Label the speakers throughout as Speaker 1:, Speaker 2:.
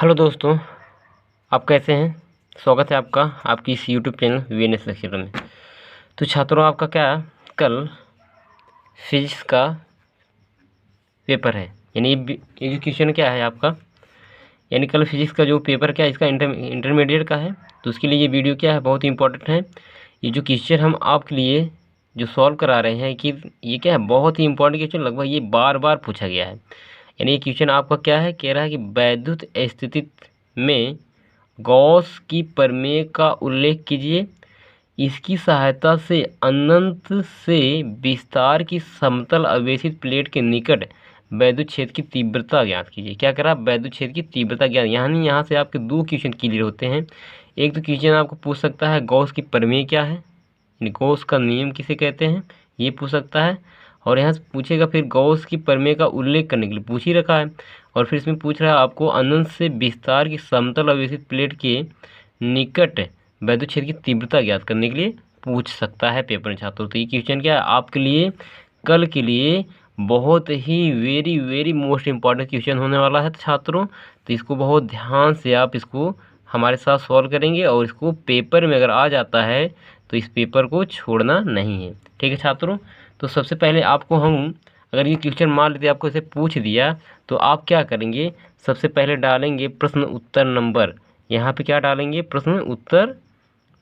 Speaker 1: Hello दोस्तों, आप कैसे हैं। स्वागत है आपका आपकी इस यूट्यूब चैनल वीएनएस लेक्चर में। तो छात्रों, आपका क्या कल फिजिक्स का पेपर है, यानी ये जो क्वेश्चन क्या है आपका, यानी कल फिजिक्स का जो पेपर क्या है इसका इंटरमीडिएट का है। तो उसके लिए ये वीडियो क्या है, बहुत ही इंपॉर्टेंट है। ये जो क्वेश्चन हम आपके लिए जो सॉल्व करा रहे हैं कि ये क्या है, बहुत ही इंपॉर्टेंट क्वेश्चन, लगभग ये बार बार पूछा गया है। यानी ये क्वेश्चन आपका क्या है, कह रहा है कि वैद्युत स्थिति में गॉस की प्रमेय का उल्लेख कीजिए। इसकी सहायता से अनंत से विस्तार की समतल आवेशित प्लेट के निकट वैद्युत क्षेत्र की तीव्रता ज्ञात कीजिए। क्या करा, वैद्युत क्षेत्र की तीव्रता ज्ञात। यहाँ से आपके दो क्वेश्चन क्लियर होते हैं। एक तो क्वेश्चन आपको पूछ सकता है गॉस की प्रमेय क्या है, यानी गॉस का नियम किसे कहते हैं, ये पूछ सकता है। और यहाँ से पूछेगा फिर गॉस की प्रमेय का उल्लेख करने के लिए पूछ ही रखा है। और फिर इसमें पूछ रहा है आपको अनंत से विस्तार की समतल आवेशित प्लेट के निकट वैद्युत क्षेत्र की तीव्रता ज्ञात करने के लिए पूछ सकता है पेपर में छात्रों। तो ये क्वेश्चन क्या है आपके लिए, कल के लिए बहुत ही very very most important question होने वाला है छात्रों। तो इसको बहुत ध्यान से आप इसको हमारे साथ सॉल्व करेंगे, और इसको पेपर में अगर आ जाता है तो इस पेपर को छोड़ना नहीं है। ठीक है छात्रों। तो सबसे पहले आपको हम, अगर ये क्वेश्चन मान लेते आपको इसे पूछ दिया, तो आप क्या करेंगे, सबसे पहले डालेंगे प्रश्न उत्तर नंबर। यहाँ पे क्या डालेंगे, प्रश्न उत्तर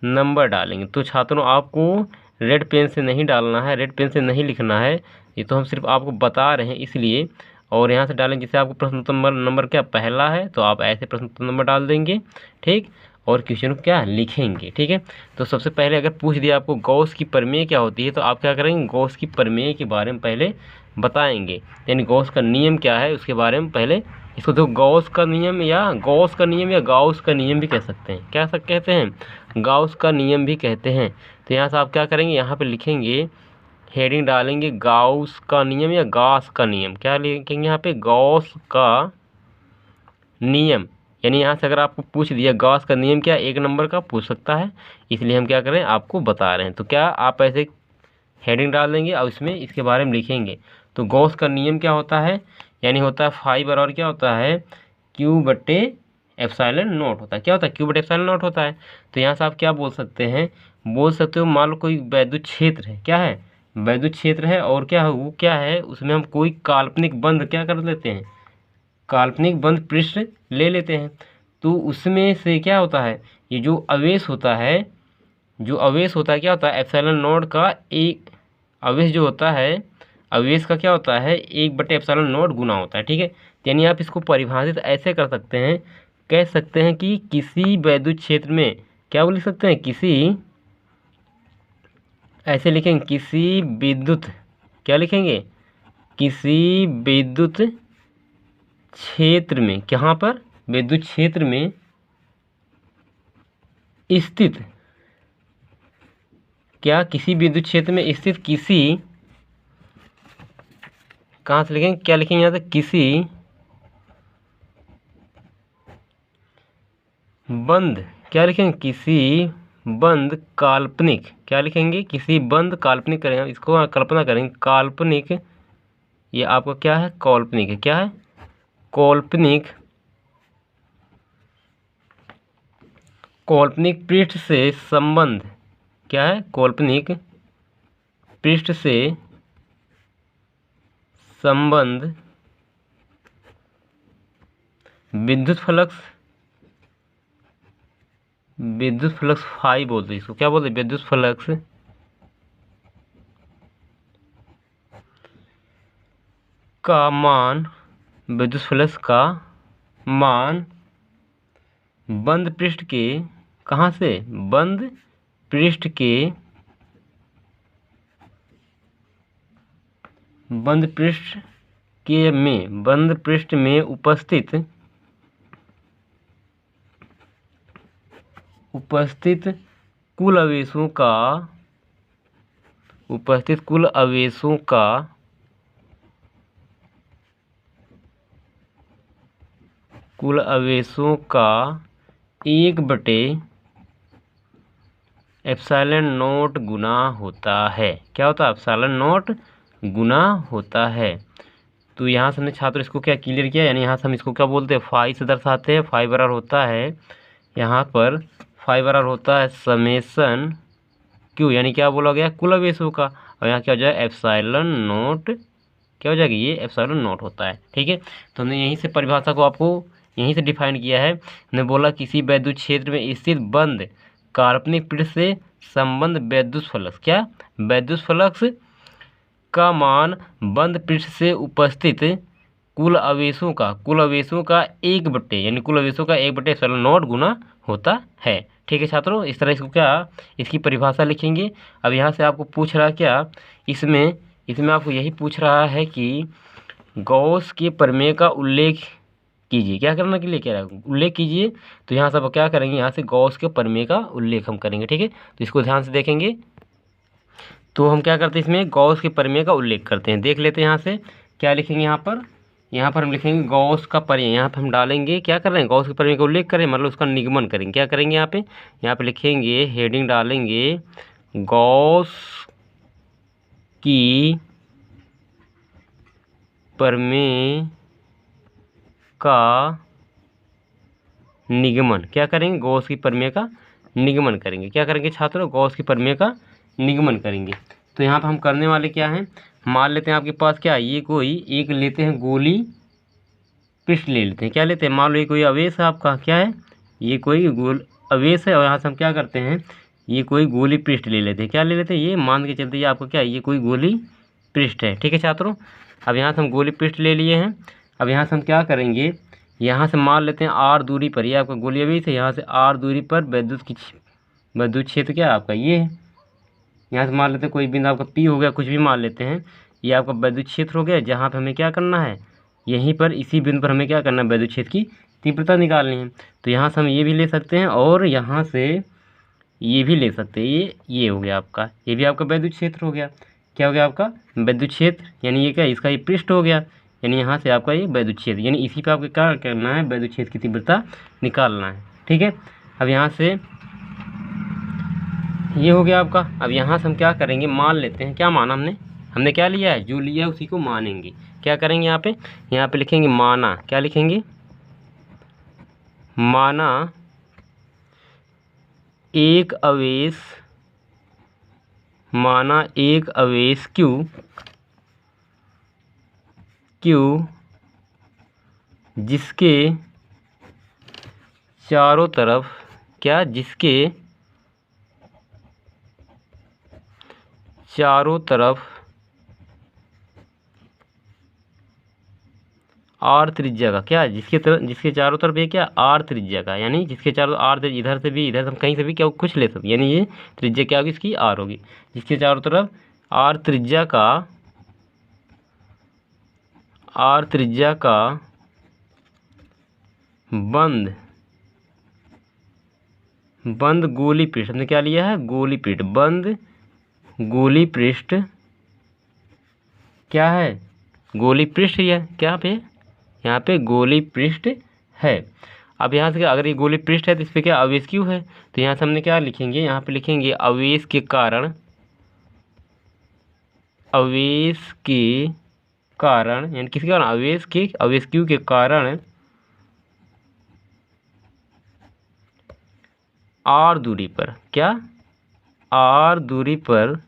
Speaker 1: नंबर डालेंगे। तो छात्रों, आपको रेड पेन से नहीं डालना है, रेड पेन से नहीं लिखना है, ये तो हम सिर्फ आपको बता रहे हैं इसलिए। और यहाँ से डालेंगे, जैसे आपको प्रश्न उत्तर नंबर क्या पहला है, तो आप ऐसे प्रश्न उत्तर नंबर डाल देंगे। ठीक, और क्वेश्चन को क्या लिखेंगे। ठीक है। तो सबसे पहले अगर पूछ दिया आपको गॉस की प्रमेय क्या होती है, तो आप क्या करेंगे, गॉस की प्रमेय के बारे में पहले बताएंगे, यानी गॉस का नियम क्या है उसके बारे में पहले। इसको तो गॉस का नियम या गॉस का नियम या गाउस का नियम भी कह सकते हैं। क्या सब कहते हैं, गाउस का नियम भी कहते हैं। तो यहाँ से आप क्या करेंगे, यहाँ पे लिखेंगे, हेडिंग डालेंगे गाउस का नियम या गॉस का नियम। क्या लिखेंगे यहाँ पे, गॉस का नियम। यानी यहाँ से अगर आपको पूछ दिया गॉस का नियम क्या, एक नंबर का पूछ सकता है, इसलिए हम क्या करें, आपको बता रहे हैं। तो क्या आप ऐसे हेडिंग डाल देंगे और इसमें इसके बारे में लिखेंगे। तो गॉस का नियम क्या होता है, यानी होता है फाई बराबर क्या होता है, क्यू बटे एप्सिलॉन नॉट होता है। क्या होता है, क्यू बटे एप्सिलॉन नॉट होता है। तो यहाँ से आप क्या बोल सकते हैं, बोल सकते हो मान लो कोई वैद्युत क्षेत्र है, क्या है, वैद्युत क्षेत्र है, और क्या है वो, क्या है उसमें हम कोई काल्पनिक बंध क्या कर लेते हैं, काल्पनिक बंध पृष्ठ ले लेते हैं। तो उसमें से क्या होता है, ये जो आवेश होता है, जो आवेश होता है क्या होता है, एप्सिलॉन नॉट का एक आवेश जो होता है, आवेश का क्या होता है, एक बटे एप्सिलॉन नॉट गुना होता है। ठीक है। यानी आप इसको परिभाषित ऐसे कर सकते हैं, कह सकते हैं कि किसी वैद्युत क्षेत्र में क्या बोल सकते हैं, किसी, ऐसे लिखेंगे, किसी विद्युत, क्या लिखेंगे, किसी विद्युत क्षेत्र में, कहाँ पर, विद्युत क्षेत्र में स्थित, क्या किसी विद्युत क्षेत्र में स्थित किसी, कहाँ से लिखेंगे, क्या लिखेंगे यहाँ से, किसी बंद, क्या लिखेंगे, किसी बंद काल्पनिक, क्या लिखेंगे, किसी बंद काल्पनिक करेंगे, इसको कल्पना करेंगे, काल्पनिक, ये आपका क्या है, काल्पनिक है, क्या है, काल्पनिक, काल्पनिक पृष्ठ से संबंध, क्या है, काल्पनिक पृष्ठ से संबंध विद्युत फ्लक्स, विद्युत फ्लक्स फाई बोलते हैं इसको, क्या बोलते हैं, विद्युत फ्लक्स का मान, विद्युत फ्लक्स का मान बंद पृष्ठ के, कहाँ से, बंद पृष्ठ के, बंद पृष्ठ के में, बंद पृष्ठ में उपस्थित, उपस्थित कुल आवेशों का, उपस्थित कुल आवेशों का कुल आवेशों का एक बटे एप्सिलॉन नॉट गुना होता है। क्या होता है, एप्सिलॉन नॉट गुना होता है। तो यहाँ से हमने छात्र इसको क्या क्लियर किया, यानी यहाँ से हम इसको क्या बोलते हैं, फाई से दर्शाते हैं। फाई बराबर होता है यहाँ पर, फाई बराबर होता है समेसन क्यू, यानी क्या बोला गया, कुल आवेशों का। और यहाँ क्या हो जाए, एप्सिलॉन नोट, क्या हो जाएगा, ये एप्सिलॉन नोट होता है। ठीक है, तो हमने यहीं से परिभाषा को आपको यहीं से डिफाइन किया है। हमने बोला किसी वैद्युत क्षेत्र में स्थित बंद काल्पनिक पृष्ठ से संबंध वैद्युत फ्लक्स, क्या, वैद्युत फ्लक्स का मान बंद पृष्ठ से उपस्थित कुल आवेशों का 1/, यानी कुल आवेशों का 1/, एप्सिलॉन नॉट गुना होता है। ठीक है छात्रों, इस तरह इसको क्या, इसकी परिभाषा लिखेंगे। अब यहाँ से आपको पूछ रहा क्या, इसमें आपको यही पूछ रहा है कि गॉस के प्रमेय का उल्लेख कीजिए। क्या करने के लिए कह रहा है, उल्लेख कीजिए। तो यहाँ से आप क्या करेंगे, यहाँ से गॉस के प्रमेय का उल्लेख हम करेंगे। ठीक है, तो इसको ध्यान से देखेंगे। तो हम क्या करते हैं, इसमें गॉस के प्रमेय का उल्लेख करते हैं। देख लेते हैं यहाँ से क्या लिखेंगे। यहाँ पर हम लिखेंगे गॉस का प्रमेय। यहाँ पर हम डालेंगे, क्या कर रहे हैं, गॉस के प्रमेय का उल्लेख करें, मतलब उसका निगमन करेंगे। क्या करेंगे, यहाँ पे लिखेंगे, हेडिंग डालेंगे, गॉस की प्रमेय का निगमन। क्या करेंगे, गॉस की प्रमेय का निगमन करेंगे। क्या करेंगे छात्रों, गॉस की प्रमेय का निगमन करेंगे। तो यहाँ पर हम करने वाले क्या हैं, मान लेते हैं आपके पास क्या, ये कोई एक लेते हैं गोली पृष्ठ ले लेते हैं। क्या लेते हैं, मान लो ये कोई आवेश है आपका, क्या है, ये कोई गोल आवेश है। और यहाँ से हम क्या करते हैं, ये कोई गोली पृष्ठ ले लेते हैं। क्या ले लेते हैं, ये मान के चलते ये आपका क्या, ये कोई गोली पृष्ठ है। ठीक है छात्रों, अब यहाँ से हम गोली पृष्ठ ले लिए हैं। अब यहाँ से हम क्या करेंगे, यहाँ से मान लेते हैं आर दूरी पर, ये आपका गोली आवेश है, यहाँ से आर दूरी पर विद्युत क्षेत्र क्या है आपका, ये है। यहाँ से मान लेते हैं कोई बिंदु आपका पी हो गया, कुछ भी मान लेते हैं, ये आपका विद्युत क्षेत्र हो गया। जहाँ पर हमें क्या करना है, यहीं पर इसी बिंदु पर हमें क्या करना है, विद्युत क्षेत्र की तीव्रता निकालनी है। तो यहाँ से हम ये भी ले सकते हैं और यहाँ से ये भी ले सकते हैं। ये हो गया आपका, ये भी आपका विद्युत क्षेत्र हो गया। क्या हो गया आपका, विद्युत क्षेत्र, यानी ये क्या, इसका ये पृष्ठ हो गया, यानी यहाँ से आपका ये विद्युत क्षेत्र, यानी इसी पे आपको क्या करना है, विद्युत क्षेत्र की तीव्रता निकालना है। ठीक है, अब यहाँ से ये हो गया आपका। अब यहाँ से हम क्या करेंगे, मान लेते हैं, क्या माना हमने क्या लिया है, जो लिया है उसी को मानेंगे। क्या करेंगे, यहाँ पे लिखेंगे माना। क्या लिखेंगे, माना एक आवेश Q जिसके चारों तरफ, क्या, जिसके चारों तरफ आर त्रिज्या का, क्या, जिसके चारों तरफ ये क्या, आर त्रिज्या का, यानी जिसके चारों आर, इधर से भी, इधर से हम कहीं से भी क्या कुछ ले सकते, यानी ये त्रिज्या क्या होगी, इसकी आर होगी। जिसके चारों तरफ आर त्रिज्या का बंद गोली पृष्ठ, हमने क्या लिया है, गोली पृष्ठ, बंद गोली पृष्ठ, क्या है, गोली पृष्ठ ही है। क्या पे, यहाँ पे गोली पृष्ठ है। अब यहाँ से अगर ये गोली पृष्ठ है तो इस पर क्या आवेश क्यों है, तो यहाँ से हमने क्या लिखेंगे, यहाँ पे लिखेंगे आवेश के कारण, यानी किसके कारण, आवेश क्यू के कारण आर दूरी पर, क्या, आर दूरी पर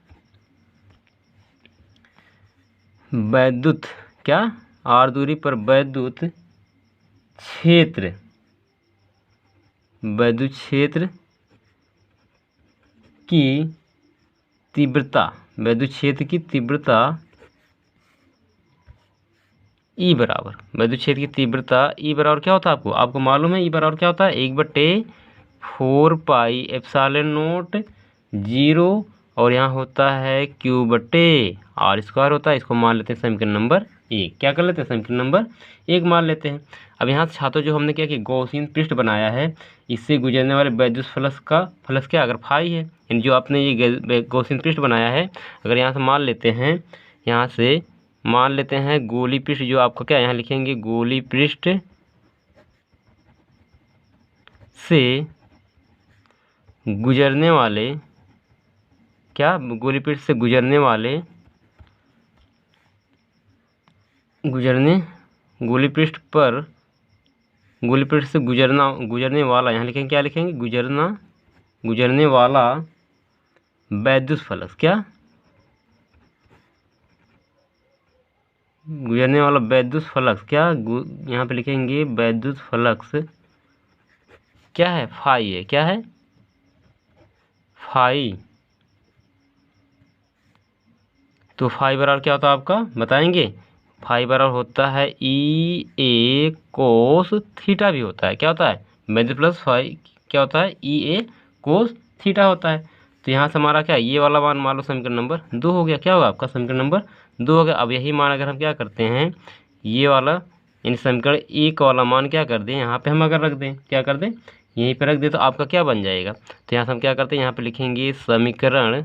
Speaker 1: विद्युत, क्या, आर दूरी पर विद्युत क्षेत्र की तीव्रता, विद्युत क्षेत्र की तीव्रता ई बराबर, विद्युत क्षेत्र की तीव्रता ई बराबर क्या होता है, आपको मालूम है, ई बराबर क्या होता है, 1/4 पाई एप्सिलॉन नोट 0, और यहाँ होता है Q/R² होता है। इसको मान लेते हैं समीकरण नंबर 1। क्या कर लेते हैं, समीकरण नंबर 1 मान लेते हैं। अब यहाँ से छात्रों जो हमने क्या कि गॉसियन पृष्ठ बनाया है, इससे गुजरने वाले विद्युत फ्लक्स क्या, अगर फाई है, यानी जो आपने ये गॉसियन पृष्ठ बनाया है, अगर यहाँ से मान लेते हैं, यहाँ से मान लेते हैं गोली पृष्ठ, जो आपको क्या, यहाँ लिखेंगे गोली पृष्ठ से गुजरने वाले, क्या, गोली पृष्ठ से गुजरने वाले गुजरने गोली पृष्ठ पर गोली पृष्ठ से गुजरने वाला, यहाँ लिखेंगे क्या लिखेंगे, गुजरने वाला वैद्युत फलक, क्या गुजरने वाला वैद्युत फलक, क्या यहाँ पे लिखेंगे वैद्युत फलक क्या है, फाई है, क्या है, फाई। तो फाई बराबर क्या होता है आपका बताएंगे, फाई बराबर होता है ई ए कोस थीटा भी होता है, क्या होता है, वैद्युत प्लस फाई क्या होता है, ई ए कोस थीटा होता है। तो यहाँ से हमारा क्या, ये वाला मान मान लो समीकरण नंबर 2 हो गया, क्या होगा आपका समीकरण नंबर 2 हो गया। अब यही मान अगर हम क्या करते हैं, ये वाला यानी समीकरण 1 वाला मान क्या कर दें, यहाँ पे हम अगर रख दें, क्या कर दें, यहीं पे रख दें, तो आपका क्या बन जाएगा। तो यहाँ से हम क्या करते हैं, यहाँ पे लिखेंगे समीकरण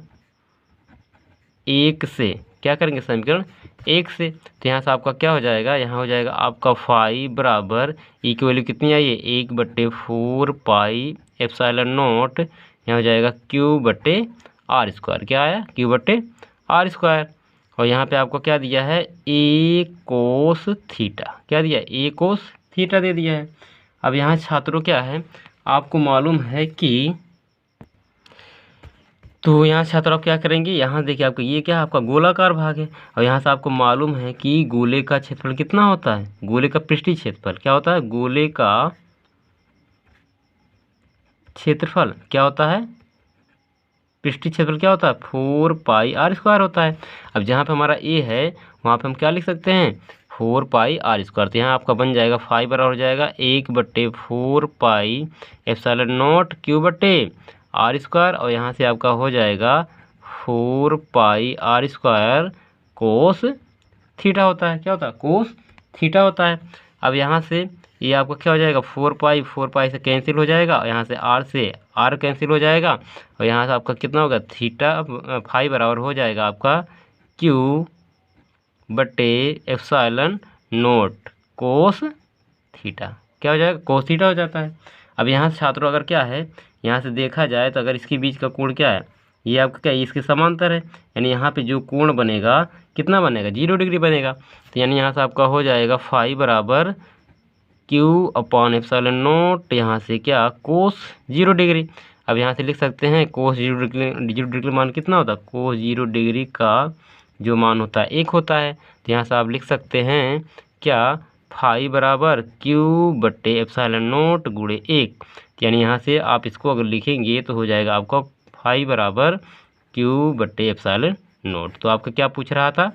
Speaker 1: 1 से, क्या करेंगे समीकरण 1 से। तो यहाँ से आपका क्या हो जाएगा, यहाँ हो जाएगा आपका फाई बराबर ई की वैल्यू कितनी आई है, 1/4 पाई एप्सिलॉन नॉट, यहाँ हो जाएगा Q/r², क्या आया Q/r²। और यहाँ पे आपको क्या दिया है, ए कोस थीटा, क्या दिया, ए कोस थीटा दे दिया है। अब यहाँ छात्रों क्या है, आपको मालूम है कि, तो यहाँ छात्र आप क्या करेंगे, यहाँ देखिए आपका ये क्या है, आपका गोलाकार भाग है। और यहाँ से आपको मालूम है कि गोले का क्षेत्रफल कितना होता है, गोले का पृष्ठीय क्षेत्रफल क्या होता है, गोले का क्षेत्रफल क्या होता है, पृष्ठीय क्षेत्रफल क्या होता है, 4πr² होता है। अब जहाँ पे हमारा ए है वहाँ पे हम क्या लिख सकते हैं, 4πr²। तो यहाँ आपका बन जाएगा फाई बराबर हो जाएगा 1/4 पाई एप्सिलॉन नॉट Q/r²। और यहाँ से आपका हो जाएगा 4πr² कोस थीटा होता है, क्या होता है, कोस थीटा होता है। अब यहाँ से ये आपका क्या हो जाएगा, 4 पाई से कैंसिल हो जाएगा, और यहाँ से आर कैंसिल हो जाएगा, और यहाँ से आपका कितना होगा, थीटा फाई बराबर हो जाएगा आपका Q/एप्सिलॉन नॉट कोस थीटा, क्या हो जाएगा, कोस थीटा हो जाता है। अब यहाँ से छात्रों अगर क्या है, यहाँ से देखा जाए तो अगर इसके बीच का कोण क्या है, ये आपका क्या है, इसके समांतर है, यानी यहाँ पे जो कोण बनेगा कितना बनेगा, 0 डिग्री बनेगा। तो यानी यहाँ से आपका हो जाएगा फाई बराबर Q/एप्सिलॉन नॉट, यहाँ से क्या कोस 0 डिग्री। अब यहाँ से लिख सकते हैं कोस 0 डिग्री मान कितना होता है, कोस 0 डिग्री का जो मान होता है 1 होता है। तो यहाँ से आप लिख सकते हैं क्या, फाई बराबर Q/एप्सिलॉन नॉट गुणे 1। यानी यहाँ से आप इसको अगर लिखेंगे तो हो जाएगा आपका फाई बराबर Q/एप्सिलॉन नॉट। तो आपका क्या पूछ रहा था,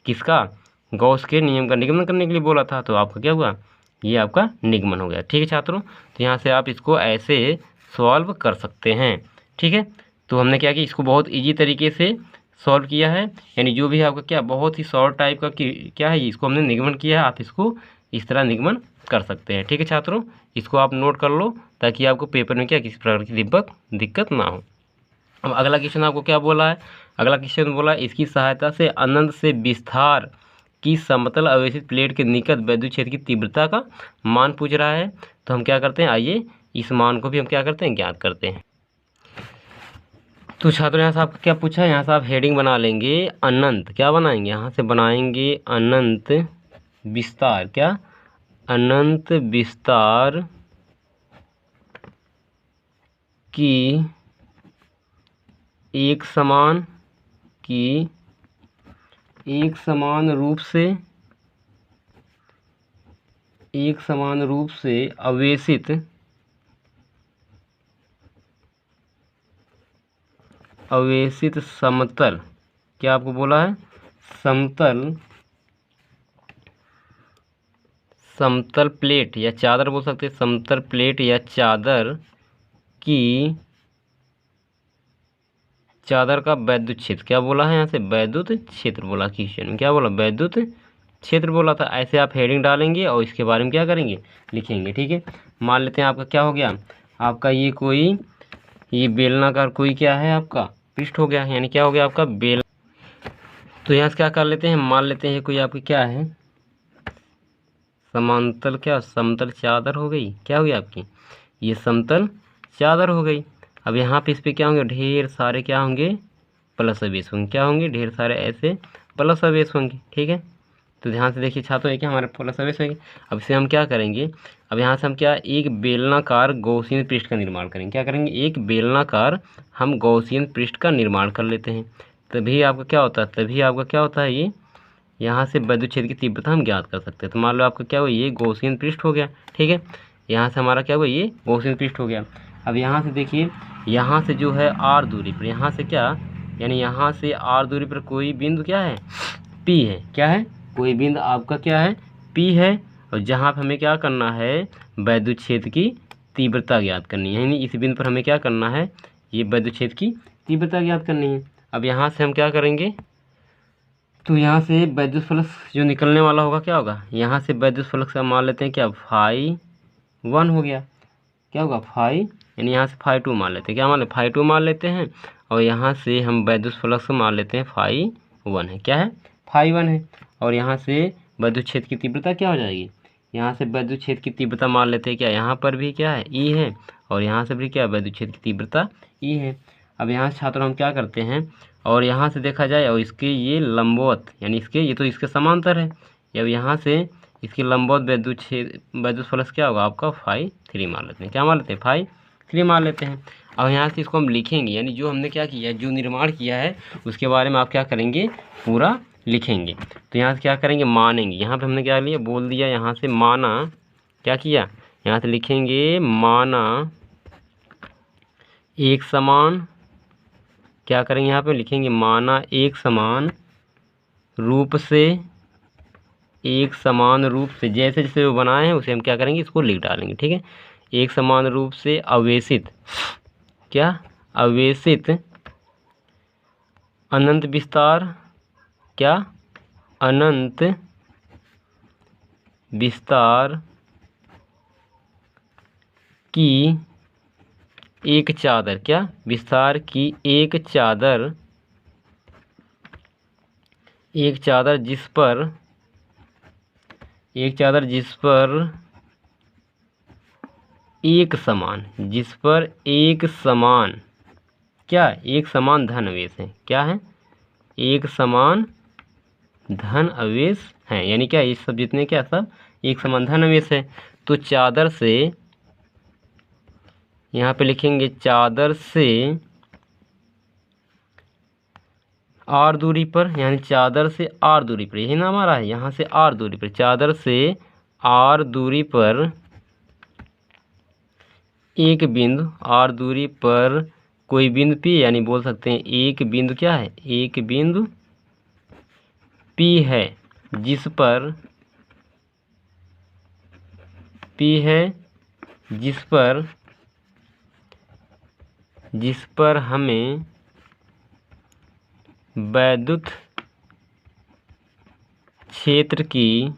Speaker 1: किसका, गॉस के नियम का निगमन करने के लिए बोला था, तो आपका क्या हुआ, ये आपका निगमन हो गया। ठीक है छात्रों, तो यहाँ से आप इसको ऐसे सॉल्व कर सकते हैं। ठीक है, तो हमने क्या किया, इसको बहुत इजी तरीके से सॉल्व किया है, यानी जो भी आपका क्या बहुत ही शॉर्ट टाइप का क्या है, इसको हमने निगमन किया है, आप इसको इस तरह निगमन कर सकते हैं। ठीक है छात्रों, इसको आप नोट कर लो ताकि आपको पेपर में क्या किसी प्रकार की दिक्कत ना हो। अब अगला क्वेश्चन आपको क्या बोला है, अगला क्वेश्चन बोला इसकी सहायता से अनंत से विस्तार की समतल आवेशित प्लेट के निकट वैद्युत क्षेत्र की तीव्रता का मान पूछ रहा है। तो हम क्या करते हैं, आइए इस मान को भी हम क्या करते हैं, ज्ञात करते हैं। तो छात्रों यहाँ से आपको क्या पूछा है, यहाँ से आप हेडिंग बना लेंगे अनंत, क्या बनाएंगे, यहाँ से बनाएंगे अनंत विस्तार, क्या अनंत विस्तार की एक समान रूप से अवेशित समतल, क्या आपको बोला है, समतल प्लेट या चादर बोल सकते हैं, समतल प्लेट या चादर का वैद्युत क्षेत्र, क्या बोला है, यहाँ से वैद्युत क्षेत्र बोला, क्वेश्चन में क्या बोला, वैद्युत क्षेत्र बोला था। ऐसे आप हेडिंग डालेंगे और इसके बारे में क्या करेंगे, लिखेंगे। ठीक है, मान लेते हैं आपका क्या हो गया, आपका ये बेलनाकार कोई क्या है, आपका पृष्ठ हो गया, यानी क्या हो गया आपका बेल। तो यहाँ से क्या कर लेते हैं, मान लेते हैं कोई आपकी क्या है, समांतर क्या समतल चादर हो गई, क्या हो गई आपकी ये समतल चादर हो गई। अब यहाँ पे इस पर क्या होंगे, ढेर सारे क्या होंगे, प्लस आवेश होंगे, क्या होंगे, ढेर सारे ऐसे प्लस आवेश होंगे। ठीक है, तो ध्यान से देखिए छात्रों, ये क्या हमारे प्लस अवेश होगी। अब इसे हम क्या करेंगे, अब यहाँ से हम क्या एक बेलनाकार गौसियन पृष्ठ का निर्माण करेंगे। क्या करेंगे, एक बेलनाकार हम गौसियन पृष्ठ का निर्माण कर लेते हैं। तभी आपका क्या होता है, ये यहाँ से विद्युत क्षेत्र की तीव्रता हम ज्ञात कर सकते हैं। तो मान लो आपका क्या हुआ, ये गौसियन पृष्ठ हो गया। ठीक है, यहाँ से हमारा क्या हुआ, ये गौसियन पृष्ठ हो गया। अब यहाँ से देखिए, यहाँ से जो है r दूरी पर, यहाँ से क्या, यानी यहाँ से r दूरी पर कोई बिंदु क्या है, P है। क्या है, कोई बिंदु आपका क्या है, P है। और जहाँ पर हमें क्या करना है, विद्युत क्षेत्र की तीव्रता ज्ञात करनी है। यानी इस बिंदु पर हमें क्या करना है, ये विद्युत क्षेत्र की तीव्रता ज्ञात करनी है। अब यहाँ से हम क्या करेंगे, तो यहाँ से विद्युत फ्लक्स जो निकलने वाला होगा क्या होगा, यहाँ से विद्युत फ्लक्स का मान लेते हैं क्या, φ1 हो गया। क्या होगा, फाई, यानी यहाँ से φ2 मान लेते हैं। क्या मान लेते हैं, φ2 मान लेते हैं। और यहाँ से हम विद्युत फ्लक्स मान लेते हैं φ1 है। क्या है, φ1 है। और यहाँ से विद्युत क्षेत्र की तीव्रता क्या हो जाएगी, यहाँ से विद्युत क्षेत्र की तीव्रता मान लेते हैं क्या, यहाँ पर भी क्या है, ई है। और यहाँ से भी क्या, विद्युत क्षेत्र की तीव्रता ई है। अब यहाँ से छात्रों हम क्या करते हैं, और यहाँ से देखा जाए और इसके ये लंबवत, यानी इसके ये तो इसके समांतर है। अब यहाँ से इसकी लंबवत विद्युत फ्लक्स क्या होगा आपका, φ3 मान लेते हैं। क्या मान लेते हैं, φ3 मान लेते हैं। अब यहाँ से इसको हम लिखेंगे, यानी जो हमने क्या किया है, जो निर्माण किया है उसके बारे में आप क्या करेंगे, पूरा लिखेंगे। तो यहाँ से क्या करेंगे, मानेंगे। यहाँ पे हमने क्या लिया, बोल दिया, यहाँ से माना, क्या किया, यहाँ से लिखेंगे माना एक समान, क्या करेंगे, यहाँ पे लिखेंगे माना एक समान रूप से, एक समान रूप से, जैसे जैसे वो बनाए हैं उसे हम क्या करेंगे, इसको लिख डालेंगे। ठीक है, एक समान रूप से आवेशित, क्या, आवेशित अनंत विस्तार, क्या, अनंत विस्तार की एक चादर, क्या, विस्तार की एक चादर, एक चादर जिस पर, एक चादर जिस पर एक समान, जिस पर एक समान, क्या, एक समान धन आवेश है। क्या है, एक समान धन आवेश है। यानी क्या, ये सब जितने क्या, सब एक समान धन आवेश है। तो चादर से, यहाँ पे लिखेंगे चादर से r दूरी पर, यानी चादर से r दूरी पर, यही ना हमारा है, यहाँ से r दूरी पर, चादर से r दूरी पर एक बिंदु, r दूरी पर कोई बिंदु P, यानी बोल सकते हैं एक बिंदु क्या है, एक बिंदु P है, जिस पर P है, जिस पर हमें विद्युत क्षेत्र की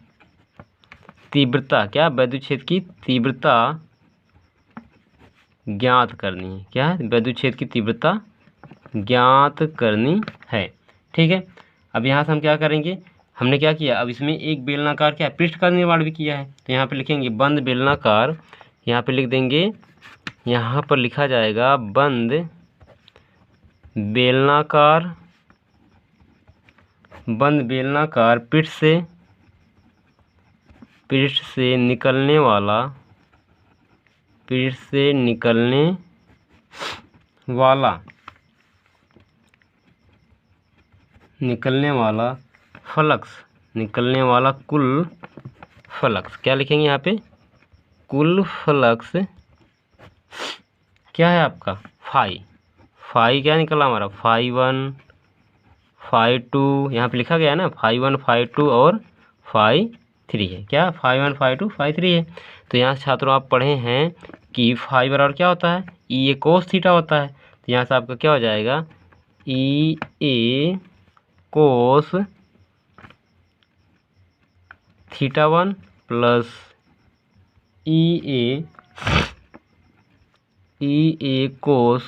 Speaker 1: तीव्रता, क्या, विद्युत क्षेत्र की तीव्रता ज्ञात करनी है। क्या है, विद्युत क्षेत्र की तीव्रता ज्ञात करनी है। ठीक है, अब यहाँ से हम क्या करेंगे, हमने क्या किया, अब इसमें एक बेलनाकार क्या पृष्ठ का निर्माण भी किया है। तो यहाँ पे लिखेंगे बंद बेलनाकार, यहाँ पे लिख देंगे, यहाँ पर लिखा जाएगा बंद बेलनाकार, बंद बेलनाकार पृष्ठ से निकलने वाला, पृष्ठ से निकलने वाला फ्लक्स, निकलने वाला कुल फ्लक्स, क्या लिखेंगे यहाँ पे, कुल फ्लक्स क्या है आपका, फाई क्या निकला हमारा, φ1 φ2, यहाँ पे लिखा गया है ना, φ1 φ2 और φ3 है। क्या, φ1 φ2 φ3 है। तो यहाँ से छात्रों आप पढ़े हैं कि फाई बराबर क्या होता है, ई ए कोस थीटा होता है। तो यहाँ से आपका क्या हो जाएगा, ई ए कोस θ1 प्लस ई ए कोस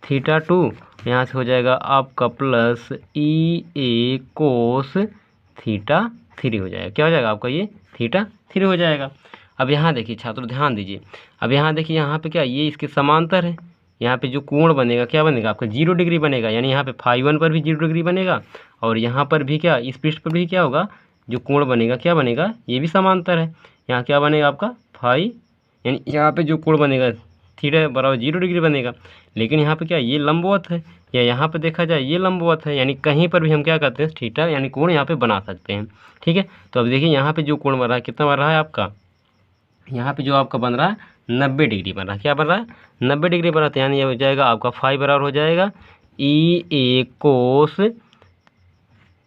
Speaker 1: θ2, यहाँ से हो जाएगा आपका प्लस ई ए कोस θ3 हो जाएगा। क्या हो जाएगा आपका, ये θ3 हो जाएगा। अब यहाँ देखिए छात्रों ध्यान दीजिए, अब यहाँ देखिए, यहाँ पे क्या, ये इसके समांतर है, यहाँ पे जो कोण बनेगा क्या बनेगा आपका 0 डिग्री बनेगा, यानी यहाँ पे φ1 पर भी 0 डिग्री बनेगा और यहाँ पर भी क्या इस पृष्ठ पर भी क्या होगा जो कोण बनेगा क्या बनेगा ये भी समांतर है। यहाँ क्या बनेगा आपका फाई, यानी यहाँ पे जो कोण बनेगा थीटा बराबर 0 डिग्री बनेगा। लेकिन यहाँ पे क्या ये लंबवत है, या यहाँ पे देखा जाए ये लंबवत है, यानी कहीं पर भी हम क्या करते हैं थीटा यानी कोण यहाँ पे बना सकते हैं। ठीक है, तो अब देखिए यहाँ पे जो कोण बन रहा है कितना बन रहा है आपका, यहाँ पे जो आपका बन रहा है 90 डिग्री बन रहा है। क्या बन रहा है 90 डिग्री बन रहा है, यानी ये हो जाएगा आपका फाई बराबर हो जाएगा E A कोस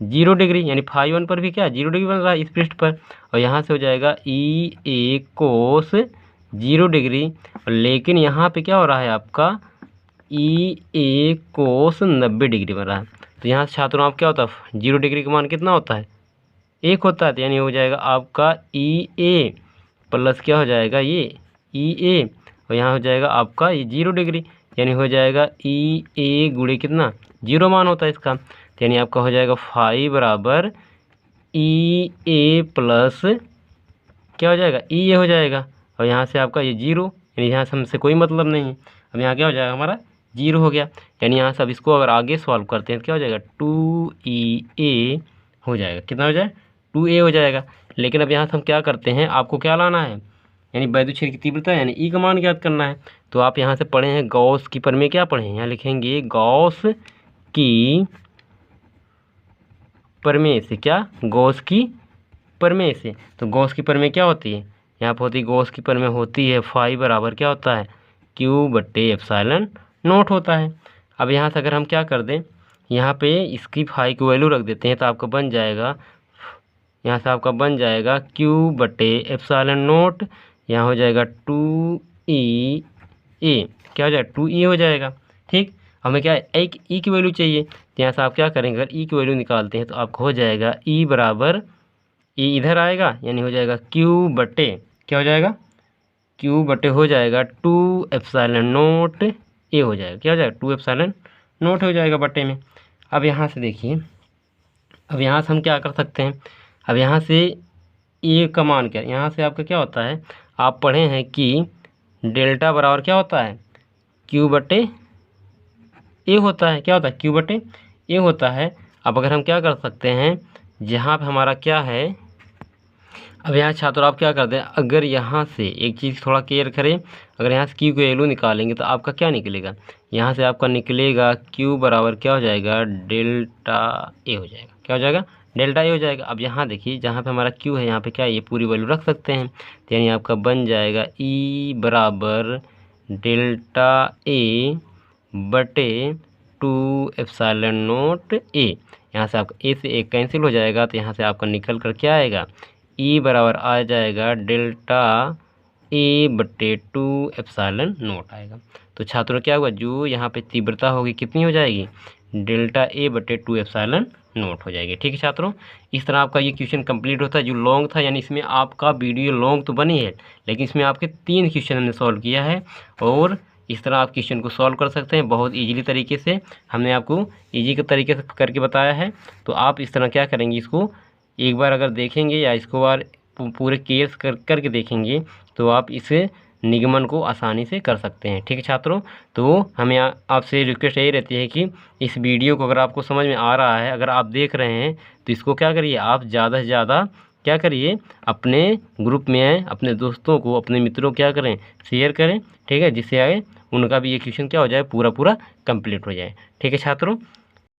Speaker 1: 0 डिग्री, यानी φ1 पर भी क्या 0 डिग्री बन रहा है इस पृष्ठ पर, और यहाँ से हो जाएगा E A कोस 0 डिग्री। लेकिन यहाँ पे क्या हो रहा है आपका E A कोस 90 डिग्री बन रहा है। तो यहाँ से छात्रों आप क्या होता है 0 डिग्री का मान कितना होता है 1 होता है, तो यानी हो जाएगा आपका E A प्लस क्या हो जाएगा ये E A, और यहाँ हो जाएगा आपका ये 0 डिग्री, यानी हो जाएगा E A गुणे कितना 0 मान होता है इसका, तो यानी आपका हो जाएगा फाई बराबर E A प्लस क्या हो जाएगा E A हो जाएगा, और यहाँ से आपका ये 0, यानी यहाँ से हमसे कोई मतलब नहीं है। अब यहाँ क्या हो जाएगा हमारा 0 हो गया, यानी यहाँ से अब इसको अगर आगे सॉल्व करते हैं तो क्या हो जाएगा 2EA हो जाएगा, कितना हो जाएगा 2A हो जाएगा। लेकिन अब यहाँ से हम क्या करते हैं आपको क्या लाना है यानी वैद्युत क्षेत्र की तीव्रता यानी E का मान ज्ञात करना है। तो आप यहाँ से पढ़े हैं गॉस की प्रमेय, क्या पढ़े हैं यहाँ लिखेंगे गॉस की प्रमेय से, क्या गॉस की प्रमेय से। तो गॉस की प्रमेय क्या होती है यहाँ पर होती है गॉस की प्रमेय होती है फाई बराबर क्या होता है Q/ε0 होता है। अब यहाँ से अगर हम क्या कर दें यहाँ पे इसकी फाई की वैल्यू रख देते हैं तो आपका बन जाएगा यहाँ से आपका बन जाएगा Q/ε0, यहाँ हो जाएगा 2EA, क्या हो जाएगा 2E हो जाएगा। ठीक, हमें क्या है एक E की वैल्यू चाहिए, तो यहाँ से आप क्या करेंगे अगर E की वैल्यू निकालते हैं तो आपको हो जाएगा E बराबर E इधर आएगा यानी हो जाएगा क्या हो जाएगा Q/, हो जाएगा 2ε0 A हो जाएगा, क्या हो जाएगा 2ε0 हो जाएगा बटे में। अब यहाँ से देखिए अब यहाँ से हम क्या कर सकते हैं, अब यहाँ से A का मान क्या यहाँ से आपका क्या होता है आप पढ़े हैं कि डेल्टा बराबर क्या होता है Q/A होता है, क्या होता है Q/A होता है। अब अगर हम क्या कर सकते हैं जहाँ पे हमारा क्या है, अब यहाँ छात्र आप क्या करते हैं अगर यहाँ से एक चीज़ थोड़ा क्लियर करें, अगर यहाँ से Q को वैल्यू निकालेंगे तो आपका क्या निकलेगा यहाँ से आपका निकलेगा Q बराबर क्या हो जाएगा डेल्टा A हो जाएगा, क्या हो जाएगा डेल्टा A हो जाएगा। अब यहाँ देखिए जहाँ पे हमारा Q है यहाँ पे क्या ये पूरी वैल्यू रख सकते हैं, तो यानी आपका बन जाएगा E बराबर डेल्टा A बटे 2ε0 A। यहाँ से आपका A से एक कैंसिल हो जाएगा तो यहाँ से आपका निकल कर क्या आएगा E बराबर आ जाएगा डेल्टा A बटे 2ε0 आएगा। तो छात्रों क्या हुआ जो यहाँ पे तीव्रता होगी कितनी हो जाएगी डेल्टा A बटे 2ε0 हो जाएगी। ठीक है छात्रों, इस तरह आपका ये क्वेश्चन कंप्लीट होता है जो लॉन्ग था, यानी इसमें आपका वीडियो लॉन्ग तो बनी है लेकिन इसमें आपके 3 क्वेश्चन हमने सॉल्व किया है, और इस तरह आप क्वेश्चन को सॉल्व कर सकते हैं बहुत इजीली तरीके से। हमने आपको इजी के तरीके से करके बताया है, तो आप इस तरह क्या करेंगे इसको एक बार अगर देखेंगे या इसको बार पूरे केस करके देखेंगे तो आप इसे निगमन को आसानी से कर सकते हैं। ठीक है छात्रों, तो हमें आपसे रिक्वेस्ट यही रहती है कि इस वीडियो को अगर आपको समझ में आ रहा है, अगर आप देख रहे हैं तो इसको क्या करिए आप ज़्यादा से ज़्यादा क्या करिए अपने ग्रुप में आए, अपने दोस्तों को अपने मित्रों को क्या करें शेयर करें। ठीक है, जिससे आए उनका भी ये क्वेश्चन क्या हो जाए पूरा कंप्लीट हो जाए। ठीक है छात्रों।